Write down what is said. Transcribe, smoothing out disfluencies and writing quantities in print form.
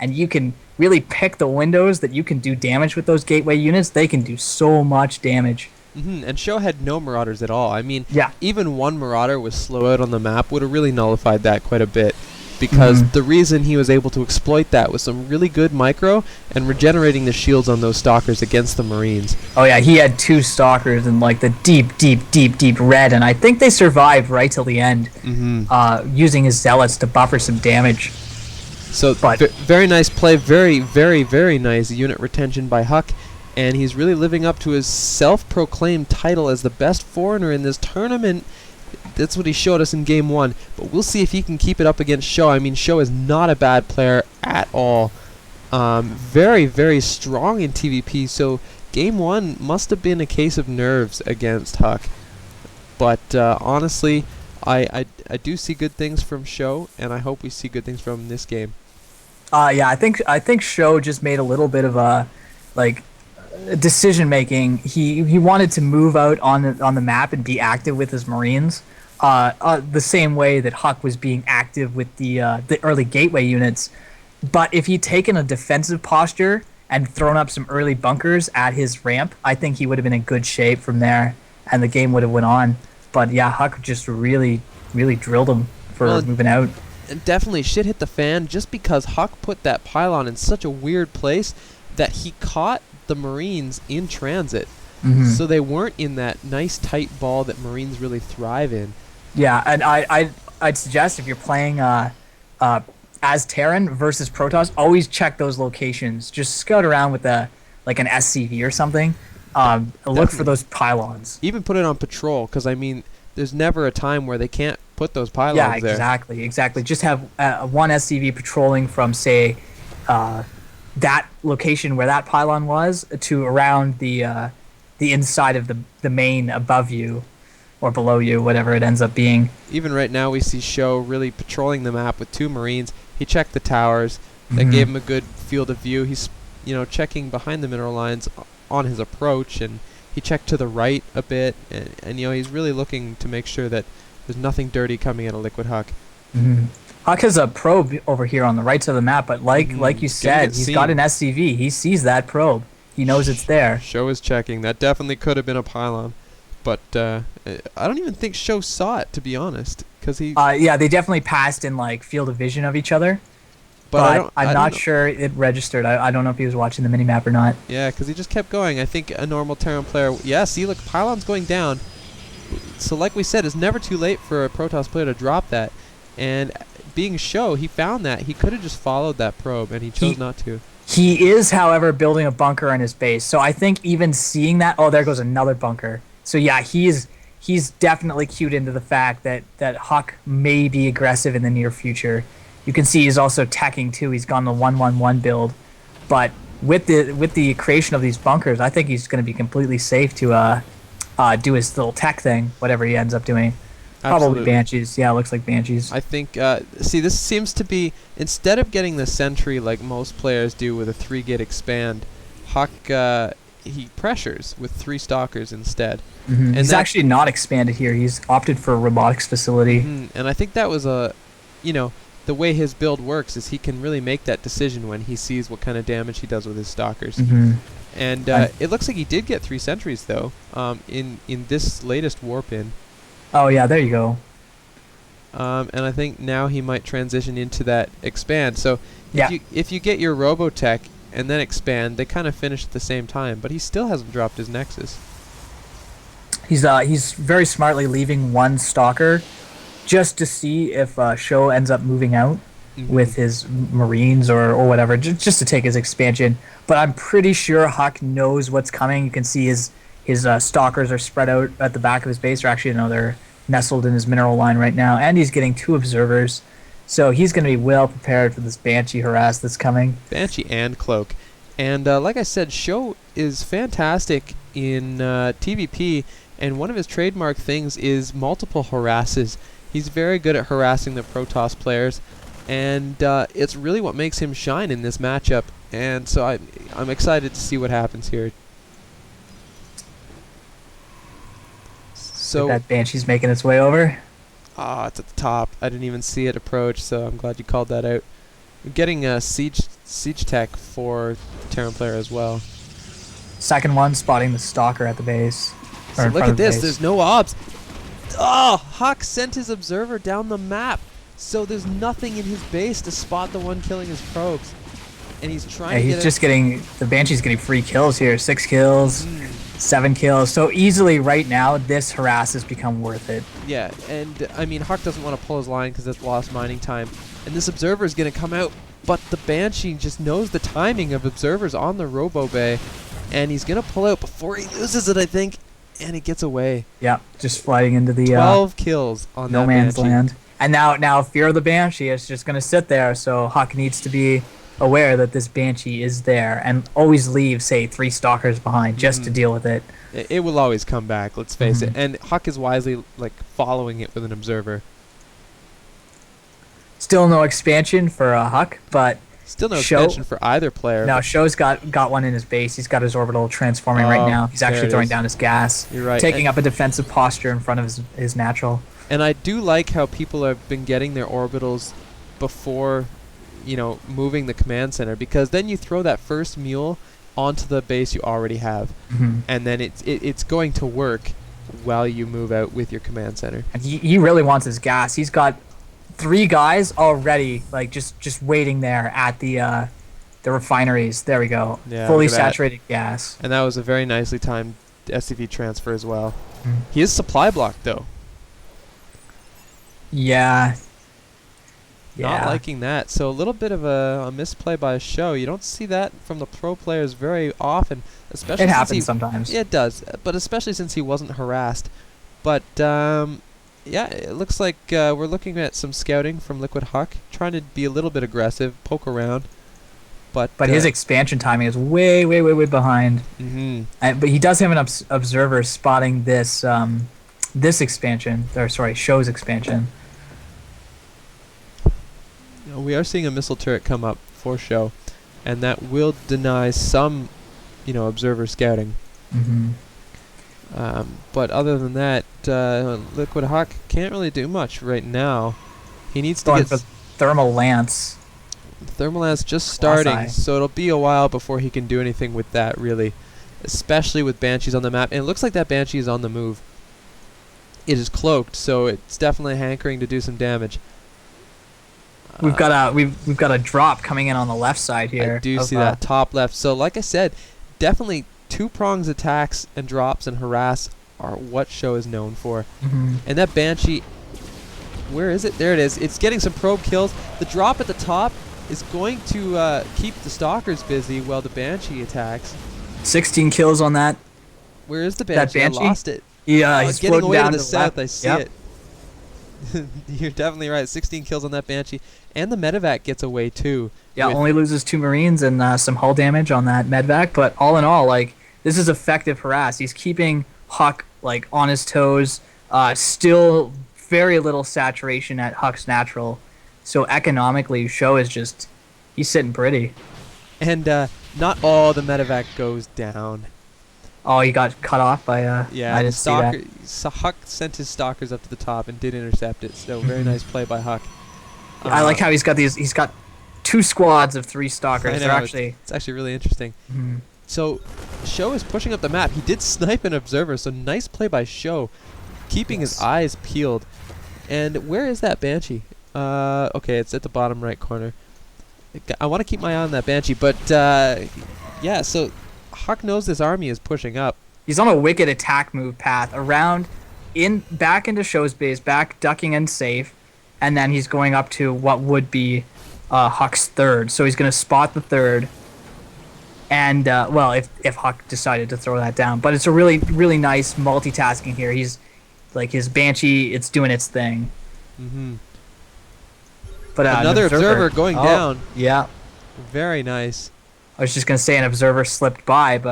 and you can really pick the windows that you can do damage with those gateway units, they can do so much damage. And Sjow had no Marauders at all. I mean, Yeah. even one Marauder was slow out on the map would have really nullified that quite a bit. Because Mhm. the reason he was able to exploit that was some really good micro and regenerating the shields on those Stalkers against the Marines. Oh yeah, he had two stalkers in like the deep, deep, deep, deep red, and I think they survived right till the end, using his zealots to buffer some damage. So But very nice play, very, very, very nice unit retention by Huck, and he's really living up to his self-proclaimed title as the best foreigner in this tournament. That's what he showed us in Game 1, but we'll see if he can keep it up against Sjow. I mean, Sjow is not a bad player at all. Very, very strong in TVP, so Game 1 must have been a case of nerves against Huck. But honestly, I do see good things from Sjow, and I hope we see good things from this game. yeah, I think Sjow just made a little bit of a like decision making. He wanted to move out on the map and be active with his Marines, the same way that Huck was being active with the early gateway units. But if he'd taken a defensive posture and thrown up some early bunkers at his ramp, I think he would have been in good shape from there, and the game would have went on. But yeah, Huck just really, really drilled him for Well, moving out. and definitely shit hit the fan just because Huck put that pylon in such a weird place that he caught the Marines in transit. So they weren't in that nice tight ball that Marines really thrive in. Yeah, and I'd suggest if you're playing as Terran versus Protoss, always check those locations. Just scout around with like an SCV or something. Look for those pylons. Even put it on patrol, because I mean, there's never a time where they can't put those pylons Yeah, there. exactly. Just have one SCV patrolling from, say, that location where that pylon was to around the inside of the main above you or below you, whatever it ends up being. Even right now, we see Sjow really patrolling the map with 2 Marines. He checked the towers. That gave him a good field of view. He's, checking behind the mineral lines on his approach, and he checked to the right a bit, and he's really looking to make sure that there's nothing dirty coming out of Liquid Huck. Huck has a probe over here on the right side of the map, but like you said, he's got an SCV. He sees that probe. He knows it's there. Sjow is checking. That definitely could have been a pylon, but I don't even think Sjow saw it, to be honest, because he. Yeah, they definitely passed in like field of vision of each other. But I'm not sure it registered. I don't know if he was watching the minimap or not. Yeah, because he just kept going. I think a normal Terran player. Yeah, see, look, pylon's going down. So, like we said, it's never too late for a Protoss player to drop that. And being Sjow, he found that he could have just followed that probe, and he chose not to. He is, however, building a bunker on his base. So I think even seeing that, oh, there goes another bunker. So yeah, he's definitely cued into the fact that Huck may be aggressive in the near future. You can see he's also teching too. He's gone the 1-1-1 build, but with the creation of these bunkers, I think he's going to be completely safe to do his little tech thing, whatever he ends up doing. Absolutely. Probably Banshees. Yeah, it looks like Banshees. I think, see, this seems to be, instead of getting the Sentry like most players do with a 3-git expand, Huck, he pressures with 3 Stalkers instead. And he's actually not expanded here. He's opted for a robotics facility. And I think that was the way his build works is he can really make that decision when he sees what kind of damage he does with his Stalkers. And it looks like he did get 3 Sentries, though, in this latest warp in. Oh, yeah, there you go. And I think now he might transition into that expand. So Yeah. if you get your Robotech and then expand, they kind of finish at the same time. But he still hasn't dropped his Nexus. He's very smartly leaving one stalker just to see if Sjow ends up moving out with his Marines or whatever, just to take his expansion. But I'm pretty sure Huck knows what's coming. You can see his stalkers are spread out at the back of his base, or actually, they're nestled in his mineral line right now, and he's getting 2 observers. So he's going to be well prepared for this Banshee harass that's coming. Banshee and Cloak. And like I said, Sjow is fantastic in TVP, and one of his trademark things is multiple harasses. He's very good at harassing the Protoss players, and it's really what makes him shine in this matchup. And so I'm excited to see what happens here. So that Banshee's making its way over. it's at the top. I didn't even see it approach, so I'm glad you called that out. We're getting siege siege tech for Terran player as well. Second one, spotting the stalker at the base. So in look front at of the this. base. There's no obs. Oh, Huck sent his observer down the map. So there's nothing in his base to spot the one killing his probes. And he's trying Yeah, to he's get just getting the Banshee's getting free kills here. 6 kills, 7 kills. So easily right now, this harass has become worth it. Yeah, and I mean, Huck doesn't want to pull his line because that's lost mining time. And this observer is going to come out, but the Banshee just knows the timing of observers on the Robo Bay. And he's going to pull out before he loses it, I think. And he gets away. Yeah, just sliding into the 12 kills on no that man's Banshee. land. And now Fear of the Banshee is just going to sit there. So Huck needs to be aware that this Banshee is there and always leave, say, 3 stalkers behind just to deal with it. It will always come back, let's face it. Mhm. And Huck is wisely like following it with an observer. Still no expansion for Huck, but Still no Sjow- expansion for either player. now Show's got one in his base. He's got his orbital transforming right Oh, now. He's there actually it throwing is. down his gas, You're right. taking And, up a defensive posture in front of his natural. and I do like how people have been getting their orbitals before, moving the command center, because then you throw that first mule onto the base you already have, and then it's going to work while you move out with your command center. And he really wants his gas. He's got 3 guys already, like just waiting there at the refineries. There we go. Yeah, Fully look at that. saturated gas. And that was a very nicely timed SCV transfer as well. Mhm. He is supply blocked though. Yeah. Not liking that. So a little bit of a misplay by Sjow. You don't see that from the pro players very often, especially It since happens he, sometimes. Yeah, it does, but especially since he wasn't harassed. But yeah, it looks like we're looking at some scouting from Liquid Huck, trying to be a little bit aggressive, poke around. But His expansion timing is way behind. But he does have an observer spotting this this expansion, or sorry, Show's expansion. we are seeing a missile turret come up for Sjow, and that will deny some, observer scouting. But other than that, Liquid Hawk can't really do much right now. He needs to Going get for thermal lance. Thermal Lance just starting, Quasi. so it'll be a while before he can do anything with that, really. Especially with Banshees on the map. And it looks like that Banshee is on the move. It is cloaked, so it's definitely hankering to do some damage. We've got a drop coming in on the left side here. I do see that top left. So like I said, definitely 2-prongs attacks and drops and harass are what Sjow is known for. And that Banshee, where is it? There it is. It's getting some probe kills. The drop at the top is going to keep the stalkers busy while the Banshee attacks. 16 kills on that. Where is the Banshee? Banshee? I lost it. Yeah, Oh, he's it's getting floating away down to the south. left. I see Yep. it. You're definitely right. 16 kills on that Banshee. And the medevac gets away too. Yeah, with- only loses 2 Marines and some hull damage on that medvac, but all in all, like, this is effective harass. He's keeping Huck like on his toes. Still very little saturation at Huck's natural, so economically, Sjow is just he's sitting pretty. And not all the medevac goes down. Oh, he got cut off by Yeah, I the didn't see that. Huck sent his stalkers up to the top and did intercept it. So very nice play by Huck. I like how he's got 2 squads of 3 I stalkers. know, They're actually it's actually really interesting. So Sjow is pushing up the map. He did snipe an observer, so nice play by Sjow, keeping his eyes peeled. And where is that Banshee? Okay, it's at the bottom right corner. I want to keep my eye on that Banshee, but yeah. So Huck knows this army is pushing up. he's on a wicked attack move path around back into Show's base, back ducking and safe, and then he's going up to what would be Huck's third. So he's going to spot the third. And well, if Huck decided to throw that down, but it's a really nice multitasking here. He's like his Banshee, it's doing its thing. But an Another observer going down. Yeah, Very nice. I was just gonna say an observer slipped by, but